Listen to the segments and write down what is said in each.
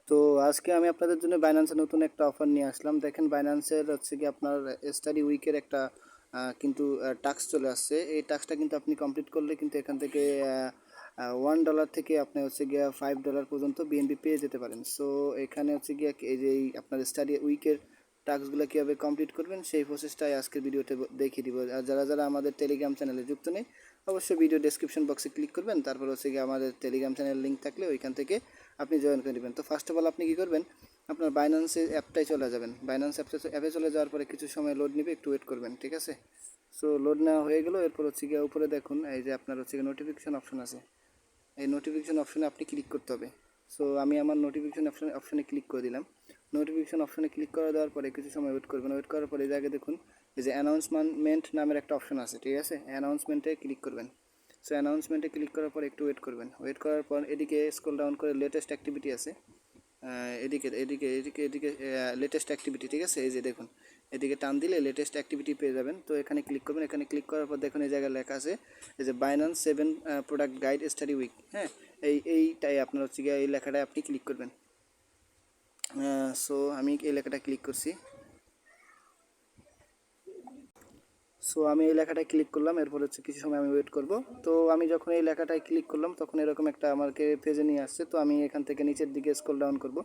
তো আজকে আমি আপনাদের জন্য বাইন্যান্সের নতুন একটা অফার নিয়ে আসলাম। দেখেন বাইন্যান্সের হচ্ছে কি আপনার স্টাডি উইকের একটা কিন্তু টাস্ক চলে আসছে। এই টাস্কটা কিন্তু আপনি কমপ্লিট করলে কিন্তু এখান থেকে $1 থেকে আপনি হচ্ছে গিয়ে $5 পর্যন্ত বিএনপি পেয়ে যেতে পারেন। সো এখানে হচ্ছে গিয়ে এই যে আপনার স্টাডি উইকের টাস্কগুলো কীভাবে কমপ্লিট করবেন সেই প্রসেসটাই আজকের ভিডিওতে দেখিয়ে দিব। আর যারা যারা আমাদের টেলিগ্রাম চ্যানেলে যুক্ত নেই অবশ্যই ভিডিও ডেসক্রিপশন বক্সে ক্লিক করবেন, তারপর হচ্ছে গিয়ে আমাদের টেলিগ্রাম চ্যানেল লিঙ্ক থাকলে ওইখান থেকে আপনি জয়েন করে নেবেন। তো ফার্স্ট অফ অল আপনি কী করবেন, আপনার বাইন্যান্সের অ্যাপটাই চলে যাবেন। বাইন্যান্স অ্যাপে চলে যাওয়ার পরে কিছু সময় লোড নেবে, একটু ওয়েট করবেন, ঠিক আছে। সো লোড নেওয়া হয়ে গেলো। এরপর হচ্ছে গিয়ে উপরে দেখুন এই যে আপনার হচ্ছে গিয়ে নোটিফিকেশন অপশন আছে, এই নোটিফিকেশন অপশনে আপনি ক্লিক করতে হবে। সো আমি আমার নোটিফিকেশন অপশনে ক্লিক করে দিলাম। নোটিফিকেশন অপশনে ক্লিক করে দেওয়ার পরে কিছু সময় ওয়েট করবেন। ওয়েট করার পরে এই জায়গায় দেখুন এই যে অ্যানাউন্সমেন্ট নামের একটা অপশন আছে, ঠিক আছে। অ্যানাউন্সমেন্টে ক্লিক করবেন। সো অ্যানাউন্সমেন্টে ক্লিক করার পর একটু ওয়েট করবেন। ওয়েট করার পর এদিকে স্ক্রল ডাউন করে লেটেস্ট অ্যাক্টিভিটি আছে, এদিকে এদিকে এদিকে এদিকে লেটেস্ট অ্যাক্টিভিটি, ঠিক আছে। এই যে দেখুন এদিকে টান দিলে লেটেস্ট অ্যাক্টিভিটি পেয়ে যাবেন। তো এখানে ক্লিক করবেন। এখানে ক্লিক করার পর দেখুন এই জায়গায় লেখা আছে এই যে Binance 7 product guide study week. হ্যাঁ, এইটাই আপনার হচ্ছে গিয়ে এই লেখাটায় আপনি ক্লিক করবেন। সো আমি এই লেখাটা ক্লিক করছি। সো আমি এই লেখাটায় ক্লিক করলাম। এরপর হচ্ছে কিছু সময় আমি ওয়েট করব। তো আমি যখন এই লেখাটায় ক্লিক করলাম তখন এরকম একটা আমাকে পেজে নিয়ে আসছে। তো আমি এখান থেকে নিচের দিকে স্ক্রল ডাউন করব।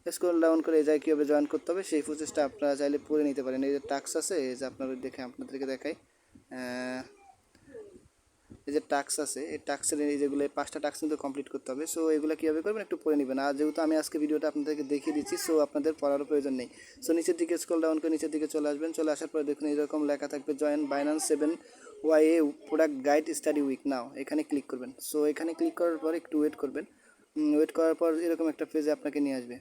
স্ক্রল ডাউন করে এই জায়গায় কীভাবে জয়েন করতে হবে সেই প্রসেসটা আপনারা চাইলে পড়ে নিতে পারেন। এই যে টাস্ক আছে, এই যে আপনাদেরকে দেখাই, এই যে টাস্ক আছে, এই টাস্কের এই যেগুলো 5টা টাস্ক কিন্তু কমপ্লিট করতে হবে। সো এগুলো কীভাবে করবেন একটু পড়ে নেবেন। আর যেহেতু আমি আজকে ভিডিওটা আপনাদেরকে দেখিয়ে দিচ্ছি, সো আপনাদের পড়ারও প্রয়োজন নেই। সো নিচের দিকে স্ক্রল ডাউন করে নিচের দিকে চলে আসবেন। চলে আসার পরে দেখুন এরকম লেখা থাকবে জয়েন বাইন্যান্স 7 ওয়াইএ product guide study week now, এখানে ক্লিক করবেন। সো এখানে ক্লিক করার পর একটু ওয়েট করবেন। ওয়েট করার পর এরকম একটা পেজে আপনাকে নিয়ে আসবে।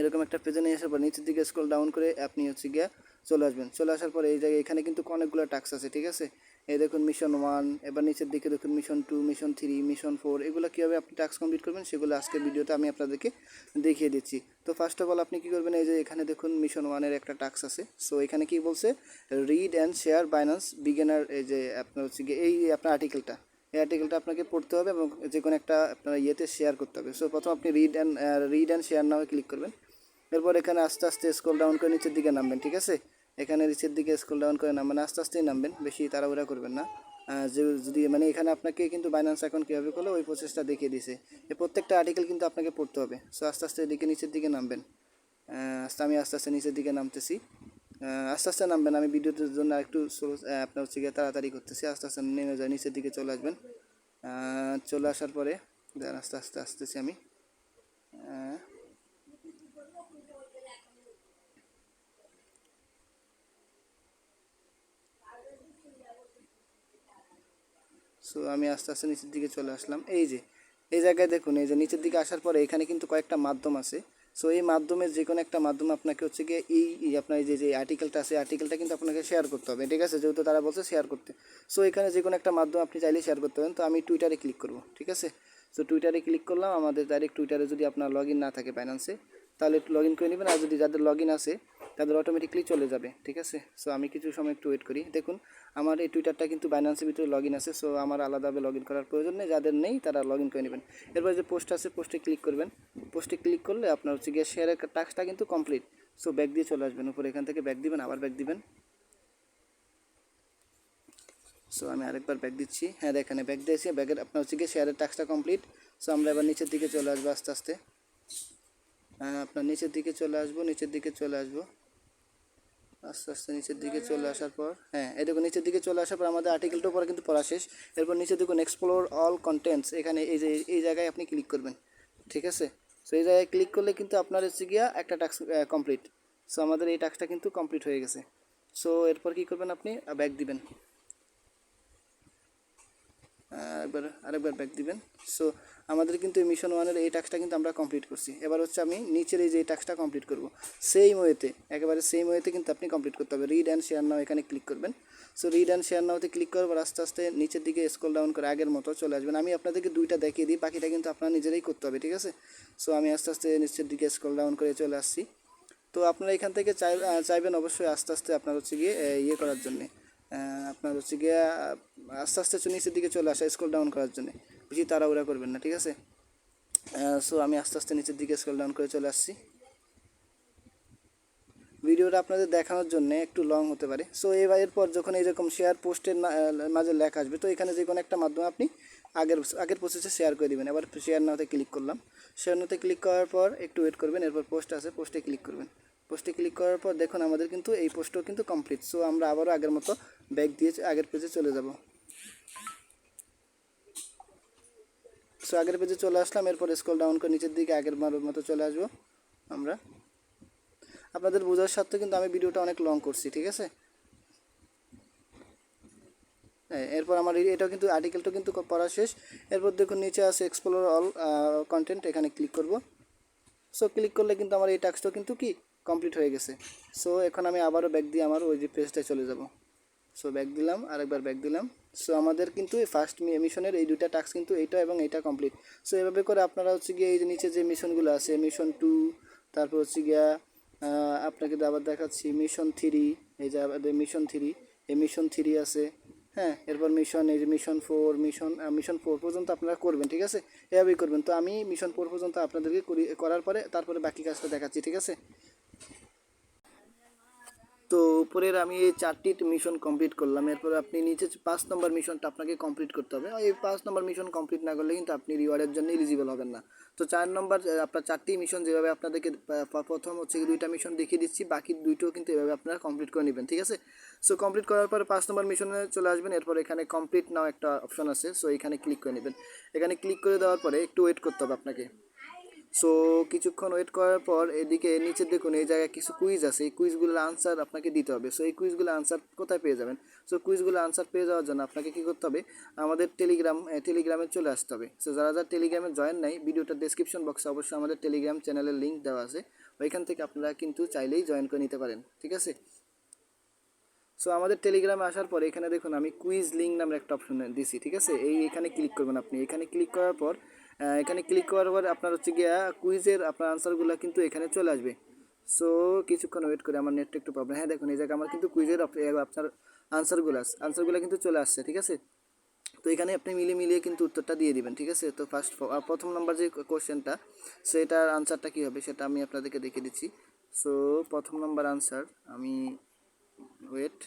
এরকম একটা পেজে নিয়ে আসার পর নিচের দিকে স্ক্রল ডাউন করে আপনি হচ্ছে গিয়ে চলে আসবেন। চলে আসার পরে এই জায়গায় এখানে কিন্তু অনেকগুলো টাস্ক আছে, ঠিক আছে। এই দেখুন মিশন 1, এবার নিচের দিকে দেখুন মিশন 2, মিশন 3, মিশন 4, এগুলো কীভাবে আপনি টাস্ক কমপ্লিট করবেন সেগুলো আজকের ভিডিওতে আমি আপনাদেরকে দেখিয়ে দিচ্ছি। তো ফার্স্ট অফ অল আপনি কী করবেন, এই যে এখানে দেখুন মিশন 1-এর একটা টাস্ক আছে। সো এখানে কি বলছে, read and share Binance beginner, এই যে আপনার হচ্ছে গিয়ে এই আপনার আর্টিকেলটা, এই আর্টিকেলটা আপনাকে পড়তে হবে এবং যে কোনো একটা আপনার ইয়েতে শেয়ার করতে হবে। সো প্রথম আপনি রিড অ্যান্ড শেয়ার নামে ক্লিক করবেন। এরপর এখানে আস্তে আস্তে স্ক্রল ডাউন করে নিচের দিকে নামবেন, ঠিক আছে। এখানে নিচের দিকে স্ক্রল ডাউন করে নামবেন, আস্তে আস্তেই নামবেন, বেশি তাড়াহুড়া করবেন না। যে যদি মানে এখানে আপনাকে কিন্তু বাইন্যান্স অ্যাকাউন্ট কীভাবে করলে ওই প্রসেসটা দেখিয়ে দিয়েছে। এই প্রত্যেকটা আর্টিকেল কিন্তু আপনাকে পড়তে হবে। সো আস্তে আস্তে এদিকে নিচের দিকে নামবেন। আমি আস্তে আস্তে নিচের দিকে নামতেছি। আস্তে আস্তে নামবেন, আমি ভিডিওটার জন্য একটু আপনার হচ্ছে গিয়ে তাড়াতাড়ি করতেছি। আস্তে আস্তে নেমে যায়, নিচের দিকে চলে আসবেন। চলে আসার পরে আস্তে আস্তে আসতেছি আমি। সো আমি আস্তে আস্তে নিচের দিকে চলে আসলাম। এই যে এই জায়গায় দেখুন, এই যে নিচের দিকে আসার পরে এখানে কিন্তু কয়েকটা মাধ্যম আছে। সো এই মাধ্যমের যে কোনো একটা মাধ্যমে আপনাকে হচ্ছে গিয়ে এই আপনার যে আর্টিকেলটা আছে, আর্টিকেলটা কিন্তু আপনাকে শেয়ার করতে হবে, ঠিক আছে, যেহেতু তারা বলছে শেয়ার করতে। সো এখানে যে কোনো একটা মাধ্যম আপনি চাইলে শেয়ার করতে পারেন। তো আমি টুইটারে ক্লিক করব, ঠিক আছে। সো টুইটারে ক্লিক করলাম। আমাদের ডাইরেক্ট টুইটারে যদি আপনার লগ ইন না থাকে বাইন্যান্সে তাহলে লগ ইন করে নেবেন, আর যদি যাদের লগ ইন আছে তাদের অটোমেটিকলি চলে যাবে, ঠিক আছে। সো আমি কিছু সময় একটু ওয়েট করি। দেখুন আমার এই টুইটারটা কিন্তু বাইন্যান্সের ভিতরে লগ ইন আছে। সো আমার আলাদাভাবে লগ ইন করার প্রয়োজন নেই, যাদের নেই তারা লগ ইন করে নেবেন। এরপর যে পোস্ট আছে পোস্টে ক্লিক করবেন। পোস্টে ক্লিক করলে আপনার হচ্ছে গিয়ে শেয়ারের টাস্কটা কিন্তু কমপ্লিট। সো ব্যাক দিয়ে চলে আসবেন উপরে, এখান থেকে ব্যাক দিবেন, আবার ব্যাক দিবেন। সো আমি আরেকবার ব্যাক দিচ্ছি। হ্যাঁ দেখেন ব্যাক দিয়েছি, ব্যাগের আপনার হচ্ছে গিয়ে শেয়ারের টাস্কটা কমপ্লিট। সো আমরা এবার নিচের দিকে চলে আসবো আস্তে আস্তে। আপনার নিচের দিকে চলে আসবো, নিচের দিকে চলে আসবো আস্তে আস্তে নিচের দিকে চলে আসার পর, হ্যাঁ এই দেখুন নিচের দিকে চলে আসার পর আমাদের আর্টিকেলটার পরে কিন্তু পড়া শেষ। এরপর নিচে দেখুন এক্সপ্লোর অল কন্টেন্টস, এখানে এই যে এই জায়গায় আপনি ক্লিক করবেন, ঠিক আছে। সো এই জায়গায় ক্লিক করলে কিন্তু আপনার হচ্ছে গিয়া একটা টাস্ক কমপ্লিট। সো আমাদের এই টাস্কটা কিন্তু কমপ্লিট হয়ে গেছে। সো এরপর কী করবেন, আপনি ব্যাক দিবেন, আরেকবার ব্যাক দিবেন। সো আমাদের কিন্তু এই মিশন 1-এর এই টাস্কটা কিন্তু আমরা কমপ্লিট করছি। এবার হচ্ছে আমি নিচের এই যে টাস্কটা কমপ্লিট করব সেই ওয়েতে, একেবারে সেম ওয়েতে কিন্তু আপনি কমপ্লিট করতে হবে। রিড অ্যান্ড শেয়ার নাও এখানে ক্লিক করবেন। সো রিড অ্যান্ড শেয়ার নাওতে ক্লিক করার পর আস্তে আস্তে নিচের দিকে স্ক্রল ডাউন করে আগের মতো চলে আসবেন। আমি আপনাদেরকে দুইটা দেখিয়ে দিই, বাকিটা কিন্তু আপনারা নিজেরাই করতে হবে, ঠিক আছে। সো আমি আস্তে আস্তে নিচের দিকে স্ক্রল ডাউন করে চলে আসছি। তো আপনারা এখান থেকে চাইবেন অবশ্যই আস্তে আস্তে আপনার হচ্ছে গিয়ে ইয়ে করার জন্যে, আপনার হচ্ছে গিয়ে আস্তে আস্তে নিচের দিকে চলে আসা স্ক্রল ডাউন করার জন্য, বেশি তাড়াহুড়া করবেন না, ঠিক আছে। সো আমি আস্তে আস্তে নিচের দিকে স্ক্রল ডাউন করে চলে আসছি। ভিডিওটা আপনাদের দেখানোর জন্য একটু লং হতে পারে। সো এরপর যখন এইরকম শেয়ার পোস্টের মাঝে লেখা আসবে, তো এখানে যে কোনো একটা মাধ্যমে আপনি আগের প্রসেসে শেয়ার করে দেবেন। এবার শেয়ার নাওতে ক্লিক করলাম। শেয়ার নাওতে ক্লিক করার পর একটু ওয়েট করবেন, এরপর পোস্ট আছে, পোস্টে ক্লিক করবেন। পোস্টে ক্লিক করার পর দেখুন আমাদের কিন্তু এই পোস্টও কিন্তু কমপ্লিট। সো আমরা আবারও আগের মতো ব্যাক দিয়ে আগের পেজে চলে যাব। সো আগের পেজে চলে আসলাম, এরপর স্ক্রল ডাউন করে নিচের দিকে আগের মতো চলে আসবো আমরা। আপনাদের বোঝার স্বার্থে কিন্তু আমি ভিডিওটা অনেক লং করছি, ঠিক আছে। হ্যাঁ, এরপর আমার এটাও কিন্তু আর্টিকেলটা কিন্তু পড়া শেষ। এরপর দেখুন নিচে আছে এক্সপ্লোর অল কন্টেন্ট, এখানে ক্লিক করব। সো ক্লিক করলে কিন্তু আমার এই টাস্কটা কিন্তু কি কমপ্লিট হয়ে গেছে। সো এখন আমি আবারও ব্যাক দিয়ে আমার ওই যে পেজটায় চলে যাব। সো ব্যাক দিলাম, আরেকবার ব্যাক দিলাম। সো আমাদের কিন্তু এই ফার্স্ট মিশনের এই দুইটা টাস্ক কিন্তু এইটা এবং এইটা কমপ্লিট। সো এভাবে করে আপনারা হচ্ছে গিয়ে এই যে নিচে যে মিশনগুলো আছে, মিশন 2, তারপর হচ্ছে গিয়া আপনাকে আবার দেখাচ্ছি মিশন 3, এই যে আমাদের মিশন 3, এই মিশন 3 আছে। হ্যাঁ, এরপর মিশন এই যে মিশন 4, মিশন 4 পর্যন্ত আপনারা করবেন, ঠিক আছে। এভাবেই করবেন। তো আমি মিশন 4 পর্যন্ত আপনাদেরকে করার পরে তারপরে বাকি কাজটা দেখাচ্ছি, ঠিক আছে। তো উপরের আমি এই 4টি মিশন কমপ্লিট করলাম। এরপর আপনি নিচে 5 নম্বর মিশনটা আপনাকে কমপ্লিট করতে হবে। এই 5 নম্বর মিশন কমপ্লিট না করলে কিন্তু আপনি রিওয়ার্ডের জন্য এলিজিবল হবেন না। তো 4 নম্বর আপনার 4টি মিশন যেভাবে আপনাদেরকে প্রথম হচ্ছে 2টা মিশন দেখিয়ে দিচ্ছি, বাকি 2টো কিন্তু এভাবে আপনারা কমপ্লিট করে নেবেন, ঠিক আছে। সো কমপ্লিট করার পর 5 নম্বর মিশনে চলে আসবেন। এরপর এখানে কমপ্লিট নাও একটা অপশন আছে, সো এখানে ক্লিক করে নেবেন। এখানে ক্লিক করে দেওয়ার পরে একটু ওয়েট করতে হবে আপনাকে। সো কিছুক্ষণ ওয়েট করার পর এদিকে নিচে দেখুন এই জায়গায় কিছু কুইজ আছে, এই কুইজগুলোর আনসার আপনাকে দিতে হবে। সো এই কুইজগুলোর আনসার কোথায় পেয়ে যাবেন? সো কুইজগুলোর আনসার পেয়ে যাওয়ার জন্য আপনাকে কী করতে হবে? আমাদের টেলিগ্রামে চলে আসতে হবে। সো যারা যারা টেলিগ্রামে জয়েন নাই, ভিডিওটার ডেসক্রিপশন বক্সে অবশ্যই আমাদের টেলিগ্রাম চ্যানেলের লিঙ্ক দেওয়া আছে, ওইখান থেকে আপনারা কিন্তু চাইলেই জয়েন করে নিতে পারেন, ঠিক আছে। সো আমাদের টেলিগ্রামে আসার পর এখানে দেখুন আমি কুইজ লিঙ্ক নামের একটা অপশন দিছি, ঠিক আছে। এখানে ক্লিক করবেন আপনি। এখানে ক্লিক করার পর আপনার হচ্ছে গিয়া কুইজের আপনার আনসারগুলো কিন্তু এখানে চলে আসবে। সো কিছুক্ষণ ওয়েট করে, আমার নেটটা একটু প্রবলেম। হ্যাঁ, দেখুন এই জায়গায় আমার কিন্তু কুইজের আপনার আনসারগুলো কিন্তু চলে আসছে, ঠিক আছে। তো এখানে আপনি মিলিয়ে কিন্তু উত্তরটা দিয়ে দিবেন, ঠিক আছে। তো প্রথম নাম্বার যে কোশ্চেনটা, সেটার আনসারটা কী হবে সেটা আমি আপনাদেরকে দেখিয়ে দিচ্ছি। সো প্রথম নাম্বার আনসার আমি ওয়েট,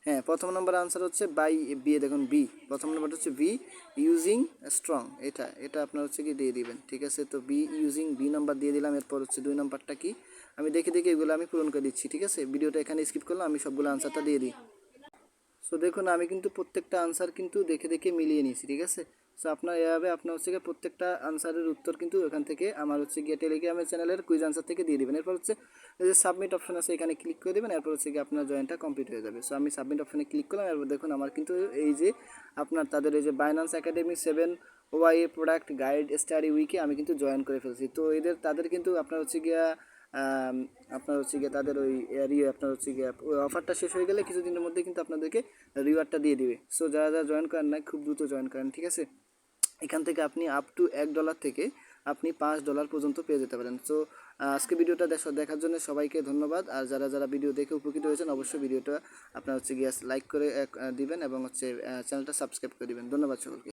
হ্যাঁ, প্রথম নম্বর আনসার হচ্ছে বাই বি। দেখুন বি, প্রথম নম্বরটা হচ্ছে বি ইউজিং স্ট্রং, এটা আপনার হচ্ছে কি দিয়ে দিবেন, ঠিক আছে। তো বি ইউজিং বি নাম্বার দিয়ে দিলাম। এরপর হচ্ছে 2 নম্বরটা কি, আমি দেখে এগুলো আমি পূরণ করে দিচ্ছি, ঠিক আছে। ভিডিওটা এখানে স্কিপ করলাম, আমি সবগুলো আনসারটা দিয়ে দিই। সো দেখুন আমি কিন্তু প্রত্যেকটা আনসার কিন্তু দেখে মিলিয়ে নিয়েছি, ঠিক আছে। সো আপনার এভাবে আপনার হচ্ছে গিয়ে প্রত্যেকটা আনসারের উত্তর কিন্তু এখান থেকে আমার হচ্ছে গিয়ে টেলিগ্রামের চ্যানেলের কুইজ আনসার থেকে দিয়ে দেবেন। এরপর হচ্ছে এই যে সাবমিট অপশন আছে, এখানে ক্লিক করে দেবেন। এরপর হচ্ছে গিয়ে আপনার জয়েনটা কমপ্লিট হয়ে যাবে। সো আমি সাবমিট অপশনে ক্লিক করলাম। এরপর দেখুন আমার কিন্তু এই যে আপনার তাদের এই যে Binance academy 7 product guide study উইকে আমি কিন্তু জয়েন করে ফেলছি। তো তাদের কিন্তু আপনার হচ্ছে গিয়া আপনার হচ্ছে গিয়ে তাদের ওই আপনার হচ্ছে গিয়ে অফারটা শেষ হয়ে গেলে কিছুদিনের মধ্যে কিন্তু আপনাদেরকে রিওয়ার্ডটা দিয়ে দিবে। সো যারা যারা জয়েন করেন না, খুব দ্রুত জয়েন করেন, ঠিক আছে। এখান থেকে আপনি আপ টু $1 থেকে আপনি $5 পর্যন্ত পেয়ে যেতে পারেন। সো আজকে ভিডিওটা দেখার জন্য সবাইকে ধন্যবাদ। আর যারা যারা ভিডিও দেখে উপকৃত হয়েছেন, অবশ্যই ভিডিওটা আপনার হচ্ছে গিয়ে লাইক করে দিবেন এবং হচ্ছে চ্যানেলটা সাবস্ক্রাইব করে দিবেন। ধন্যবাদ সকলকে।